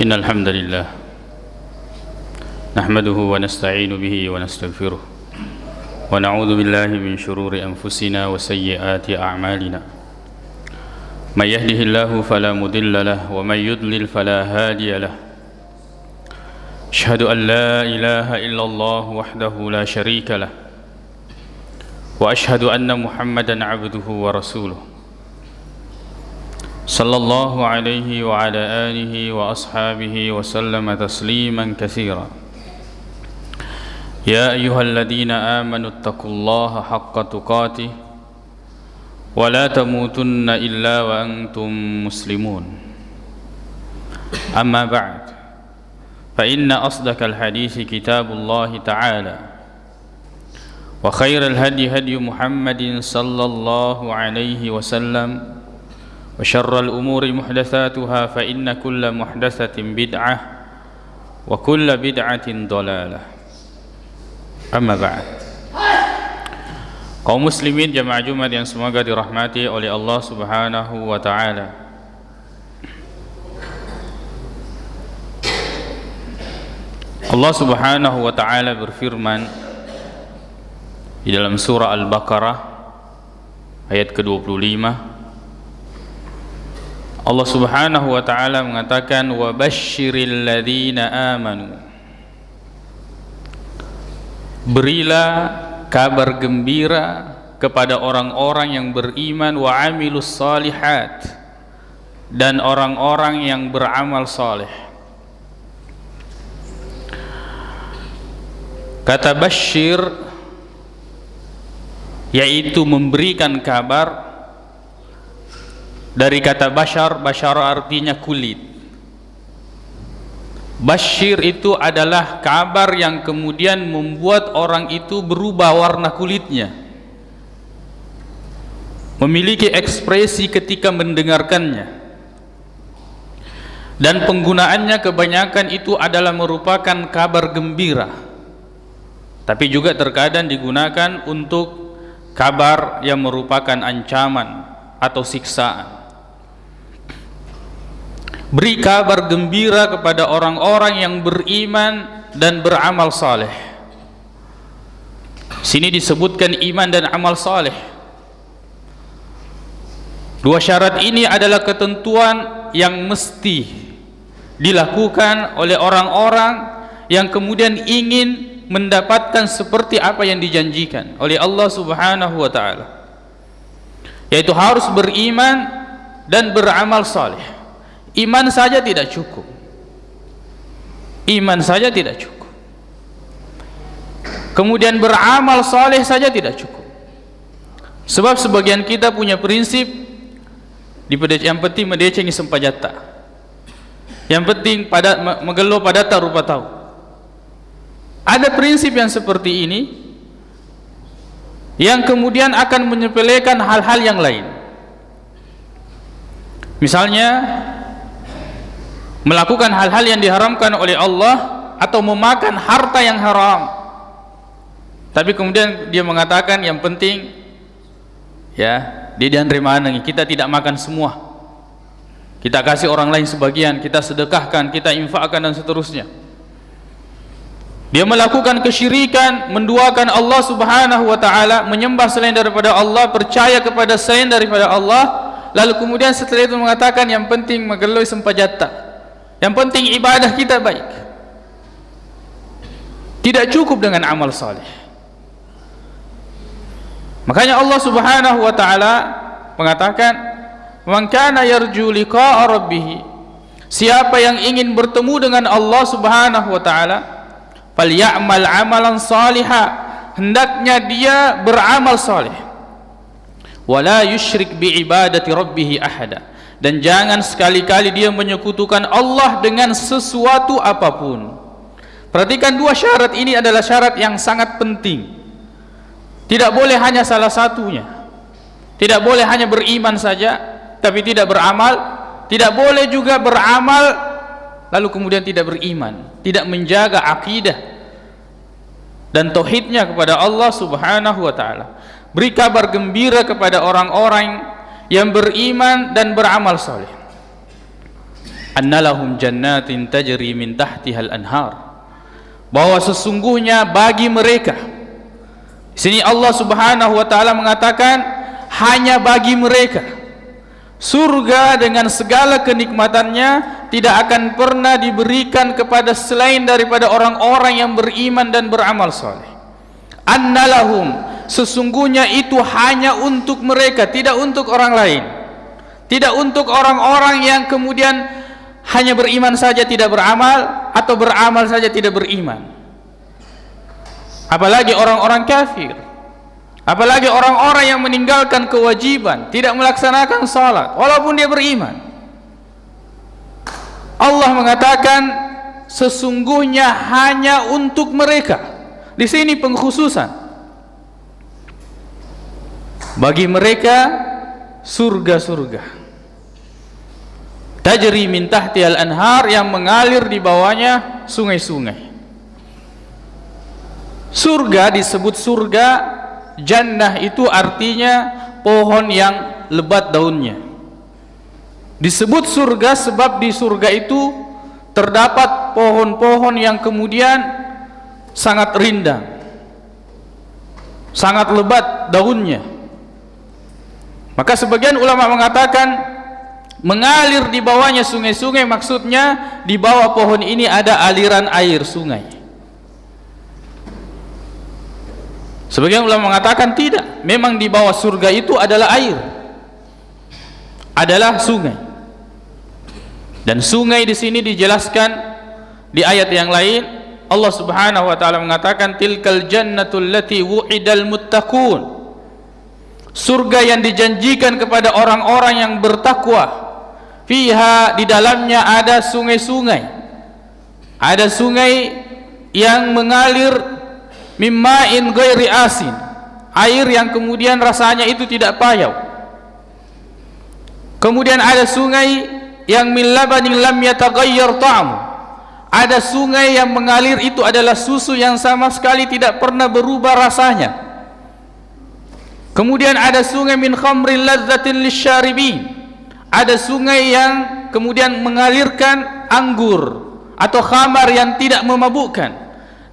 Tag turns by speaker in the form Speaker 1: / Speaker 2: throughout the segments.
Speaker 1: إن الحمد لله نحمده ونستعين به ونستغفره ونعوذ بالله من شرور أنفسنا وسيئات أعمالنا من يهده الله فلا مضل له ومن يضلل فلا هادي له أشهد أن لا إله إلا الله وحده لا شريك له وأشهد أن محمدا عبده ورسوله صلى الله عليه وعلى آله وأصحابه وسلم تسليما كثيرا يا أيها الذين آمنوا اتقوا الله حق تقاته ولا تموتن إلا وأنتم مسلمون أما بعد فإن أصدق الحديث كتاب الله تعالى وخير الهدي هدي محمد صلى الله عليه وسلم وشر الأمور محدثاتها فإن كل محدثة بدعة وكل بدعة ضلالة أما بعد. Kaum muslimin jamaah Jumat yang semoga dirahmati oleh Allah Subhanahu wa taala. Allah Subhanahu wa taala berfirman di dalam surah Al-Baqarah ayat ke-25. Allah Subhanahu wa taala mengatakan wa basyiril ladzina amanu. Berilah kabar gembira kepada orang-orang yang beriman wa amilus salihat dan orang-orang yang beramal saleh. Kata basyir yaitu memberikan kabar. Dari kata bashar, bashar artinya kulit. Bashir itu adalah kabar yang kemudian membuat orang itu berubah warna kulitnya, memiliki ekspresi ketika mendengarkannya, dan penggunaannya kebanyakan itu adalah merupakan kabar gembira, tapi juga terkadang digunakan untuk kabar yang merupakan ancaman atau siksaan. Beri kabar gembira kepada orang-orang yang beriman dan beramal saleh. Sini disebutkan iman dan amal saleh. Dua syarat ini adalah ketentuan yang mesti dilakukan oleh orang-orang yang kemudian ingin mendapatkan seperti apa yang dijanjikan oleh Allah Subhanahu wa taala, yaitu harus beriman dan beramal saleh. Iman saja tidak cukup. Iman saja tidak cukup. Kemudian beramal saleh saja tidak cukup. Sebab sebagian kita punya prinsip yang penting mendecengi sempajata. Yang penting pada megelo padata rupa tahu. Ada prinsip yang seperti ini yang kemudian akan menyepelekan hal-hal yang lain. Misalnya melakukan hal-hal yang diharamkan oleh Allah atau memakan harta yang haram, tapi kemudian dia mengatakan yang penting ya dia nerima kita tidak makan semua, kita kasih orang lain sebagian, kita sedekahkan, kita infakkan dan seterusnya. Dia melakukan kesyirikan, menduakan Allah Subhanahu wa taala, menyembah selain daripada Allah, percaya kepada selain daripada Allah, lalu kemudian setelah itu mengatakan yang penting mageloi sempajata, yang penting ibadah kita baik. Tidak cukup dengan amal saleh. Makanya Allah Subhanahu wa taala mengatakan, "Man kana yarju liqa'a rabbih." Siapa yang ingin bertemu dengan Allah Subhanahu wa taala, falyamal amalan salihah, hendaknya dia beramal saleh. Wala yusyrik bi ibadati rabbih ahada. Dan jangan sekali-kali dia menyekutukan Allah dengan sesuatu apapun. Perhatikan dua syarat ini adalah syarat yang sangat penting. Tidak boleh hanya salah satunya. Tidak boleh hanya beriman saja tapi tidak beramal. Tidak boleh juga beramal lalu kemudian tidak beriman, tidak menjaga akidah dan tauhidnya kepada Allah Subhanahu wa taala. Beri kabar gembira kepada orang-orang yang beriman dan beramal saleh. annalahum jannatin tajri min tahtihal anhar, bahwa sesungguhnya bagi mereka, di sini Allah Subhanahu wa taala mengatakan hanya bagi mereka surga dengan segala kenikmatannya tidak akan pernah diberikan kepada selain daripada orang-orang yang beriman dan beramal saleh. Annalahum, sesungguhnya itu hanya untuk mereka, tidak untuk orang lain, tidak untuk orang-orang yang kemudian hanya beriman saja tidak beramal, atau beramal saja tidak beriman. Apalagi orang-orang kafir, apalagi orang-orang yang meninggalkan kewajiban, tidak melaksanakan salat walaupun dia beriman. Allah mengatakan sesungguhnya hanya untuk mereka. Di sini pengkhususan bagi mereka surga-surga tajri min tahtihal anhar, yang mengalir di bawahnya sungai-sungai. Surga disebut surga, jannah itu artinya pohon yang lebat daunnya. Disebut surga sebab di surga itu terdapat pohon-pohon yang kemudian sangat rindang, sangat lebat daunnya. Maka sebagian ulama mengatakan mengalir di bawahnya sungai-sungai, maksudnya di bawah pohon ini ada aliran air sungai. Sebagian ulama mengatakan tidak, memang di bawah surga itu adalah air, adalah sungai. Dan sungai di sini dijelaskan di ayat yang lain. Allah Subhanahu wa taala mengatakan tilkal jannatul lati wu'idal muttaqun, surga yang dijanjikan kepada orang-orang yang bertakwa. Fiha, di dalamnya ada sungai-sungai, ada sungai yang mengalir mimma'in ghairi asin, air yang kemudian rasanya itu tidak payau. Kemudian ada sungai yang min labanin lam yataghayyar ta'mu, ada sungai yang mengalir itu adalah susu yang sama sekali tidak pernah berubah rasanya. Kemudian ada sungai min khamrin ladzatin lisyaribin, ada sungai yang kemudian mengalirkan anggur atau khamar yang tidak memabukkan,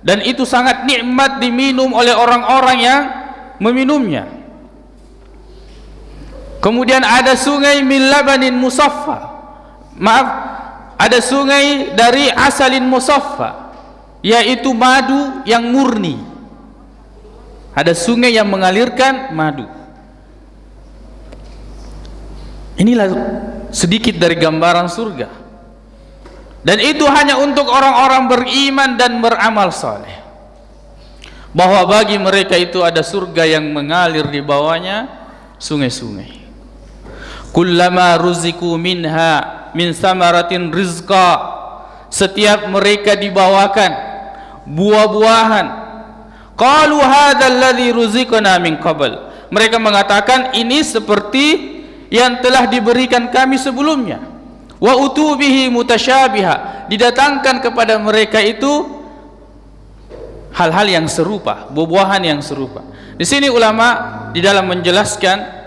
Speaker 1: dan itu sangat nikmat diminum oleh orang-orang yang meminumnya. Kemudian ada sungai min labanin musaffa, ada sungai dari asalin musaffa, yaitu madu yang murni. Ada sungai yang mengalirkan madu. Inilah sedikit dari gambaran surga, dan itu hanya untuk orang-orang beriman dan beramal saleh, bahwa bagi mereka itu ada surga yang mengalir di bawahnya sungai-sungai. Kullama ruziku minha min samaratin rizqa, setiap mereka dibawakan buah-buahan, qalu hadzal ladzi ruziqna min qabl, mereka mengatakan ini seperti yang telah diberikan kami sebelumnya. Wa utubihi mutasyabiha, didatangkan kepada mereka itu hal-hal yang serupa, buah-buahan yang serupa. Di sini ulama di dalam menjelaskan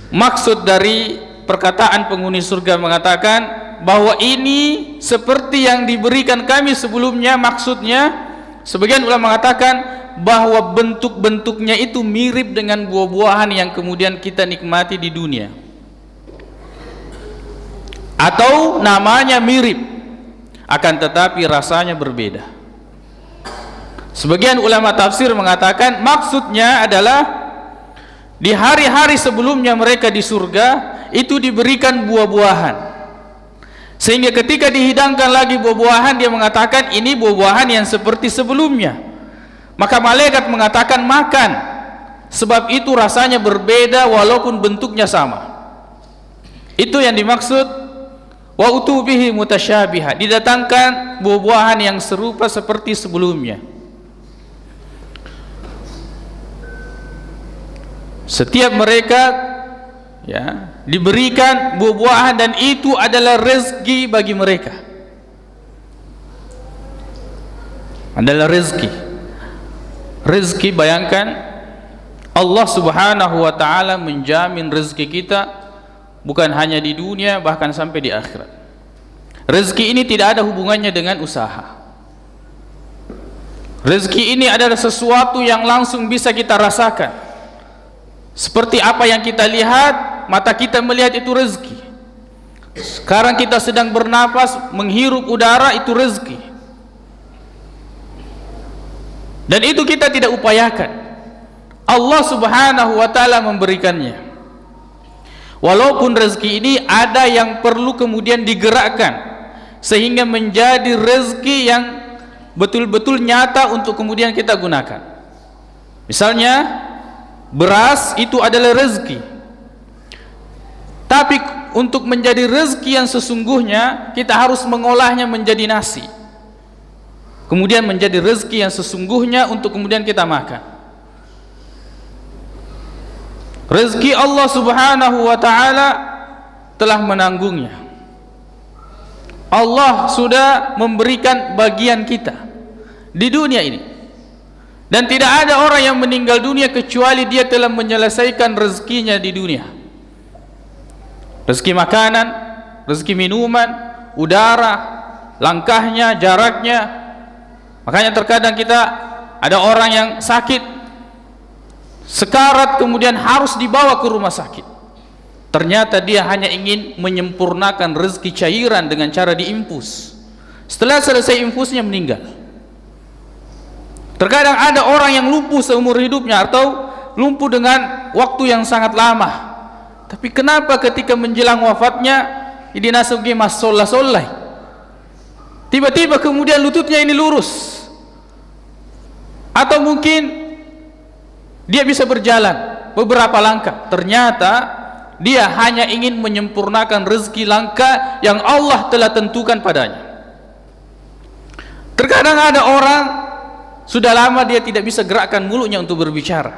Speaker 1: maksud dari perkataan penghuni surga mengatakan bahwa ini seperti yang diberikan kami sebelumnya. Maksudnya sebagian ulama mengatakan bahwa bentuk-bentuknya itu mirip dengan buah-buahan yang kemudian kita nikmati di dunia, atau namanya mirip akan tetapi rasanya berbeda. Sebagian ulama tafsir mengatakan maksudnya adalah di hari-hari sebelumnya mereka di surga itu diberikan buah-buahan, sehingga ketika dihidangkan lagi buah-buahan, dia mengatakan ini buah-buahan yang seperti sebelumnya. Maka malaikat mengatakan makan, sebab itu rasanya berbeda walaupun bentuknya sama. Itu yang dimaksud wa utubihi mutasyabiha, didatangkan buah-buahan yang serupa seperti sebelumnya. Setiap mereka ya diberikan buah-buahan, dan itu adalah rezeki bagi mereka, adalah rezeki. Rezeki, bayangkan Allah Subhanahu wa taala menjamin rezeki kita bukan hanya di dunia, bahkan sampai di akhirat. Rezeki ini tidak ada hubungannya dengan usaha. Rezeki ini adalah sesuatu yang langsung bisa kita rasakan. Seperti apa yang kita lihat, mata kita melihat itu rezeki. Sekarang kita sedang bernapas, menghirup udara, itu rezeki. Dan itu kita tidak upayakan. Allah Subhanahu wa ta'ala memberikannya. Walaupun rezeki ini ada yang perlu kemudian digerakkan sehingga menjadi rezeki yang betul-betul nyata untuk kemudian kita gunakan. Misalnya beras itu adalah rezeki, tapi untuk menjadi rezeki yang sesungguhnya kita harus mengolahnya menjadi nasi, kemudian menjadi rezeki yang sesungguhnya untuk kemudian kita makan. Rezeki Allah Subhanahu wa ta'ala telah menanggungnya. Allah sudah memberikan bagian kita di dunia ini, dan tidak ada orang yang meninggal dunia kecuali dia telah menyelesaikan rezekinya di dunia. Rezeki makanan, rezeki minuman, udara, langkahnya, jaraknya. Makanya terkadang kita ada orang yang sakit sekarat kemudian harus dibawa ke rumah sakit. Ternyata dia hanya ingin menyempurnakan rezeki cairan dengan cara diinfus. Setelah selesai infusnya meninggal. Terkadang ada orang yang lumpuh seumur hidupnya atau lumpuh dengan waktu yang sangat lama, tapi kenapa ketika menjelang wafatnya dinasuki mas sollah, tiba-tiba kemudian lututnya ini lurus, atau mungkin dia bisa berjalan beberapa langkah. Ternyata dia hanya ingin menyempurnakan rezeki langka yang Allah telah tentukan padanya. Terkadang ada orang sudah lama dia tidak bisa gerakkan mulutnya untuk berbicara,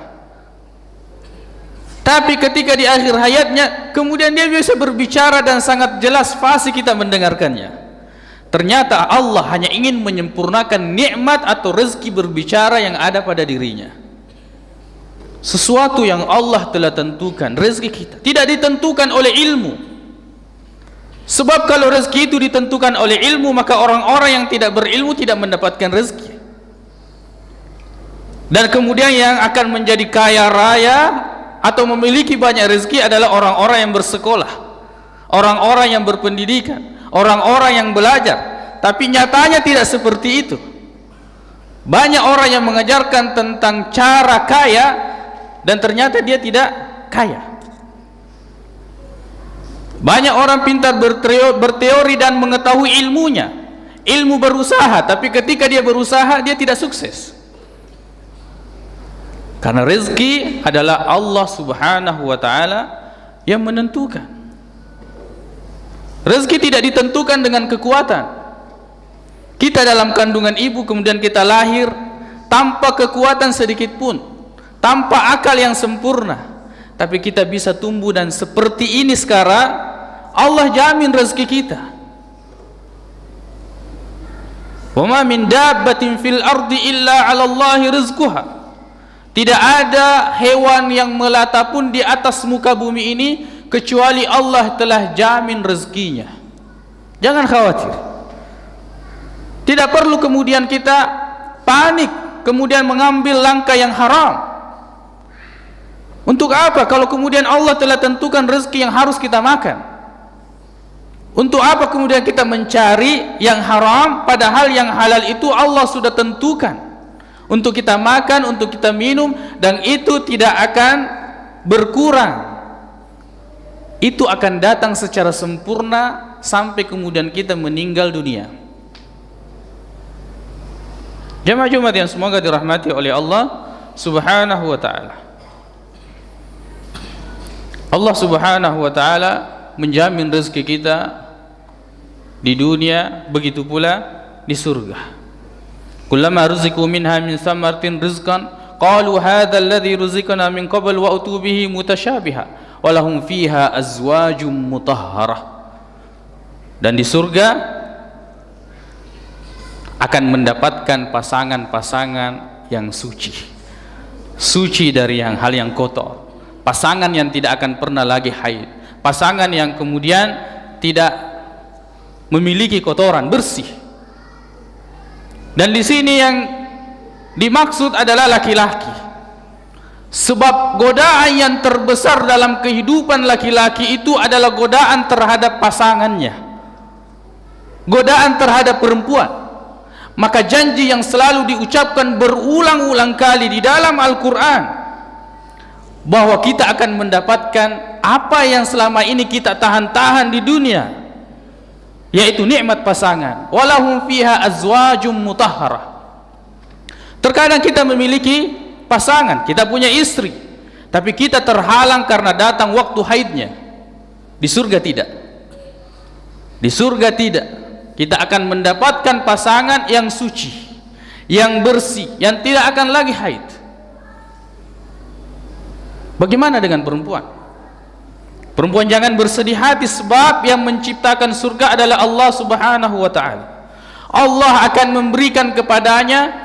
Speaker 1: tapi ketika di akhir hayatnya kemudian dia bisa berbicara dan sangat jelas fasih kita mendengarkannya. Ternyata Allah hanya ingin menyempurnakan nikmat atau rezeki berbicara yang ada pada dirinya. Sesuatu yang Allah telah tentukan, rezeki kita tidak ditentukan oleh ilmu. Sebab kalau rezeki itu ditentukan oleh ilmu, maka orang-orang yang tidak berilmu tidak mendapatkan rezeki. Dan kemudian yang akan menjadi kaya raya atau memiliki banyak rezeki adalah orang-orang yang bersekolah, orang-orang yang berpendidikan, orang-orang yang belajar. Tapi nyatanya tidak seperti itu. Banyak orang yang mengajarkan tentang cara kaya dan ternyata dia tidak kaya. Banyak orang pintar berteori dan mengetahui ilmunya, ilmu berusaha, tapi ketika dia berusaha dia tidak sukses. Karena rezeki adalah Allah Subhanahu wa ta'ala yang menentukan. Rezeki tidak ditentukan dengan kekuatan. Kita dalam kandungan ibu kemudian kita lahir tanpa kekuatan sedikit pun, tanpa akal yang sempurna, tapi kita bisa tumbuh dan seperti ini sekarang. Allah jamin rezeki kita. Wa ma min dabbatin fil ardi illa 'ala Allahi rizquha. Tidak ada hewan yang melata pun di atas muka bumi ini kecuali Allah telah jamin rezekinya. Jangan khawatir. Tidak perlu kemudian kita panik kemudian mengambil langkah yang haram. Untuk apa kalau kemudian Allah telah tentukan rezeki yang harus kita makan? Untuk apa kemudian kita mencari yang haram padahal yang halal itu Allah sudah tentukan untuk kita makan, untuk kita minum, dan itu tidak akan berkurang. Itu akan datang secara sempurna sampai kemudian kita meninggal dunia. Jemaah Jumat yang semoga dirahmati oleh Allah Subhanahu wa ta'ala. Allah Subhanahu wa ta'ala menjamin rezeki kita di dunia, begitu pula di surga. Kullama ruziqu minha min samaratin rizqan qalu hadha alladhi ruziqna min qabl wa utu bihi mutasyabiha wa lahum fiha azwajum mutahharah. Dan di surga akan mendapatkan pasangan-pasangan yang suci, suci dari hal yang kotor, pasangan yang tidak akan pernah lagi haid, pasangan yang kemudian tidak memiliki kotoran bersih. Dan di sini yang dimaksud adalah laki-laki, sebab godaan yang terbesar dalam kehidupan laki-laki itu adalah godaan terhadap pasangannya, godaan terhadap perempuan. Maka janji yang selalu diucapkan berulang-ulang kali di dalam Al-Quran, bahwa kita akan mendapatkan apa yang selama ini kita tahan-tahan di dunia, yaitu nikmat pasangan. Walahum fiha azwajum mutahharah. Terkadang kita memiliki pasangan, kita punya istri, tapi kita terhalang karena datang waktu haidnya. Di surga tidak. Di surga tidak. Kita akan mendapatkan pasangan yang suci, yang bersih, yang tidak akan lagi haid. Bagaimana dengan perempuan? Perempuan jangan bersedih hati, sebab yang menciptakan surga adalah Allah Subhanahu wa ta'ala. Allah akan memberikan kepadanya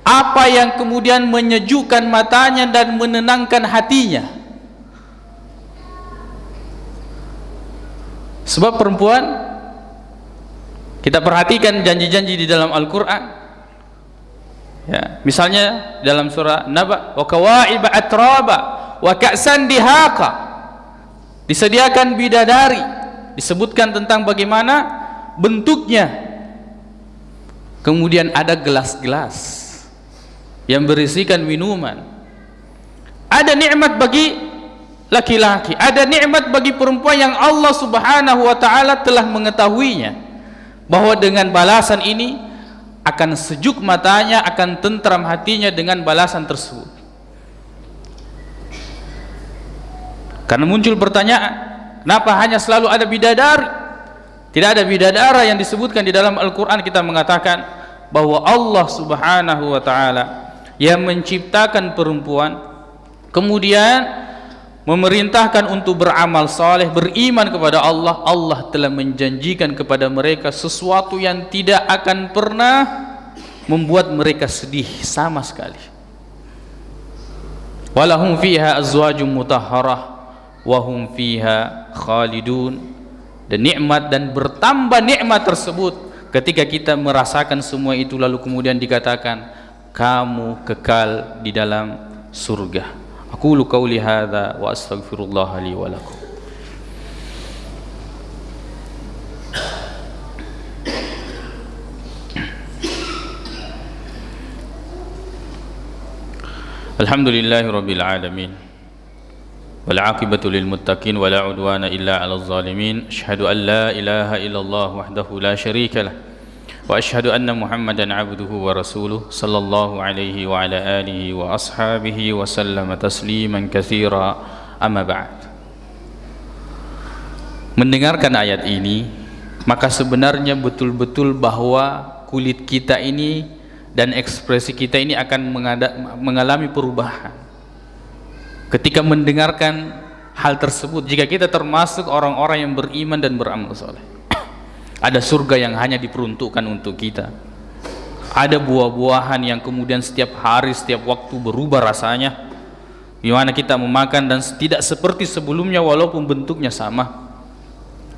Speaker 1: apa yang kemudian menyejukkan matanya dan menenangkan hatinya. Sebab perempuan, kita perhatikan janji-janji di dalam Al-Quran, ya, misalnya dalam surah Naba, wa kawa'iba atraba wa ka'san dihaqa, disediakan bidadari, disebutkan tentang bagaimana bentuknya. Kemudian ada gelas-gelas yang berisikan minuman. Ada nikmat bagi laki-laki, ada nikmat bagi perempuan yang Allah Subhanahu wa ta'ala telah mengetahuinya, bahwa dengan balasan ini akan sejuk matanya, akan tentram hatinya dengan balasan tersebut. Karena muncul pertanyaan, kenapa hanya selalu ada bidadari? Tidak ada bidadara yang disebutkan di dalam Al-Quran. Kita mengatakan bahwa Allah Subhanahu wa ta'ala yang menciptakan perempuan, kemudian memerintahkan untuk beramal saleh, beriman kepada Allah. Allah telah menjanjikan kepada mereka sesuatu yang tidak akan pernah membuat mereka sedih sama sekali. Walahum fiha azwajum mutahharah wa hum fiha khalidun. Dan nikmat, dan bertambah nikmat tersebut ketika kita merasakan semua itu, lalu kemudian dikatakan kamu kekal di dalam surga. Aqulu qawli hadza wa astaghfirullah li wa lakum. Alhamdulillahi rabbil alamin, wal aqibatu lil muttaqin, wa la udwana illa 'alal zalimin. Asyhadu an la ilaha illallah wahdahu la syarika lah, wa asyhadu anna Muhammadan abduhu wa rasuluh sallallahu alaihi wa ala alihi wa ashabihi wa sallama tasliman katsira. Amma ba'd. Mendengarkan ayat ini, maka sebenarnya betul-betul bahwa kulit kita ini dan ekspresi kita ini akan mengalami perubahan ketika mendengarkan hal tersebut. Jika kita termasuk orang-orang yang beriman dan beramal saleh, ada surga yang hanya diperuntukkan untuk kita. Ada buah-buahan yang kemudian setiap hari, setiap waktu berubah rasanya, di mana kita memakan dan tidak seperti sebelumnya walaupun bentuknya sama.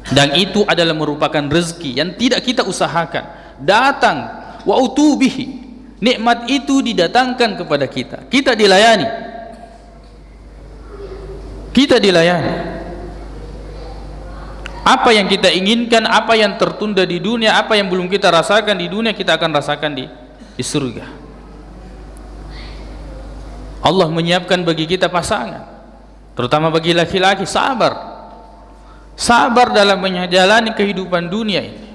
Speaker 1: Dan itu adalah merupakan rezeki yang tidak kita usahakan. Datang wa utubihi, nikmat itu didatangkan kepada kita. Kita dilayani. Kita dilayani. Apa yang kita inginkan, apa yang tertunda di dunia, apa yang belum kita rasakan di dunia, kita akan rasakan di surga. Allah menyiapkan bagi kita pasangan, terutama bagi laki-laki, sabar dalam menjalani kehidupan dunia ini.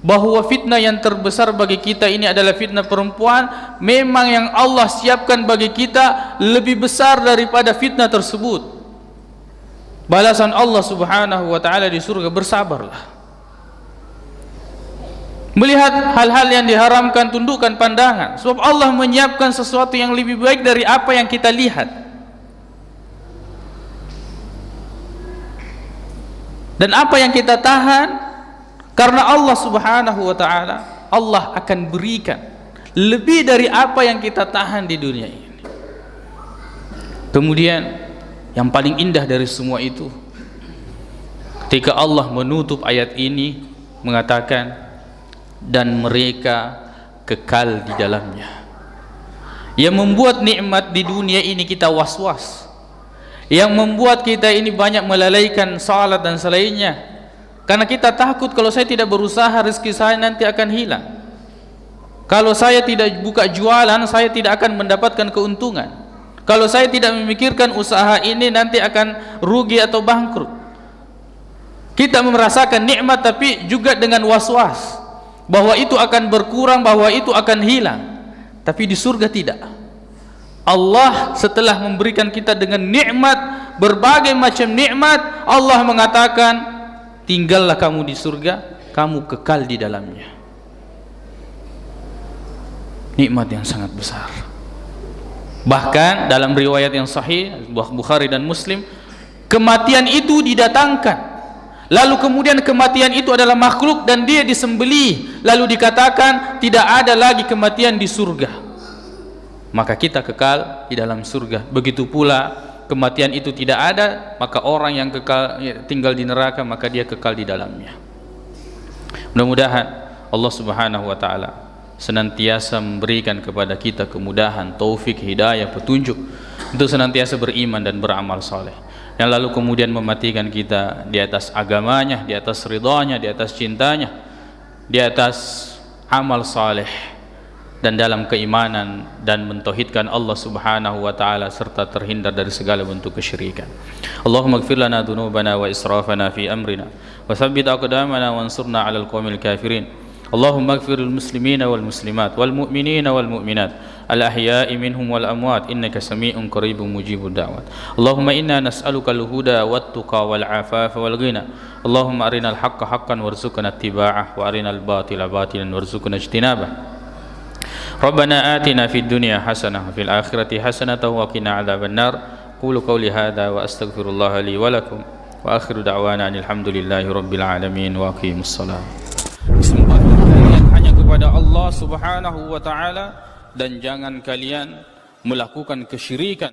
Speaker 1: Bahwa fitnah yang terbesar bagi kita ini adalah fitnah perempuan. Memang yang Allah siapkan bagi kita lebih besar daripada fitnah tersebut. Balasan Allah Subhanahu wa ta'ala di surga, bersabarlah. Melihat hal-hal yang diharamkan, tundukkan pandangan, sebab Allah menyiapkan sesuatu yang lebih baik dari apa yang kita lihat. Dan apa yang kita tahan, karena Allah Subhanahu wa ta'ala, Allah akan berikan lebih dari apa yang kita tahan di dunia ini. Kemudian yang paling indah dari semua itu, ketika Allah menutup ayat ini mengatakan dan mereka kekal di dalamnya. Yang membuat nikmat di dunia ini kita was-was, yang membuat kita ini banyak melalaikan salat dan selainnya, karena kita takut kalau saya tidak berusaha rezeki saya nanti akan hilang. Kalau saya tidak buka jualan, saya tidak akan mendapatkan keuntungan. Kalau saya tidak memikirkan usaha ini nanti akan rugi atau bangkrut. Kita merasakan nikmat tapi juga dengan was-was bahwa itu akan berkurang, bahwa itu akan hilang. Tapi di surga tidak. Allah setelah memberikan kita dengan nikmat, berbagai macam nikmat, Allah mengatakan, tinggallah kamu di surga, kamu kekal di dalamnya. Nikmat yang sangat besar. Bahkan dalam riwayat yang sahih Bukhari dan Muslim, kematian itu didatangkan, lalu kemudian kematian itu adalah makhluk dan dia disembelih, lalu dikatakan tidak ada lagi kematian di surga, maka kita kekal di dalam surga. Begitu pula kematian itu tidak ada, maka orang yang kekal tinggal di neraka, maka dia kekal di dalamnya. Mudah-mudahan Allah Subhanahu wa taala senantiasa memberikan kepada kita kemudahan, taufik, hidayah, petunjuk untuk senantiasa beriman dan beramal saleh, yang lalu kemudian mematikan kita di atas agamanya, di atas ridhanya, di atas cintanya, di atas amal saleh dan dalam keimanan dan mentauhidkan Allah Subhanahu wa taala serta terhindar dari segala bentuk kesyirikan. Allahumma ighfir lana dzunubana wa israfana fi amrina wa tsabbit aqdamana wansurna 'alal qaumil kafirin. Allahumma ighfir lil muslimina wal muslimat wal mu'minina wal mu'minat al ahya'i minhum wal amwat innaka sami'un qaribun mujibud da'wat. Allahumma inna nas'aluka al huda wat tuqa wal afafa wal ghina. Allahumma arinal haqqa haqqan warzuqna ittiba'ah wa arinal batila batilan warzuqna ijtinabah. Rabbana atina fid dunya hasanah wa fil akhirati hasanah wa qina adzaban nar. Qulu qawli hadza wa astaghfirullah li wa lakum wa akhiru da'wana alhamdulillahi rabbil alamin wa aqimus salam. Bismillahirrahmanirrahim. Hanya kepada Allah Subhanahu wa taala, dan jangan kalian melakukan kesyirikan.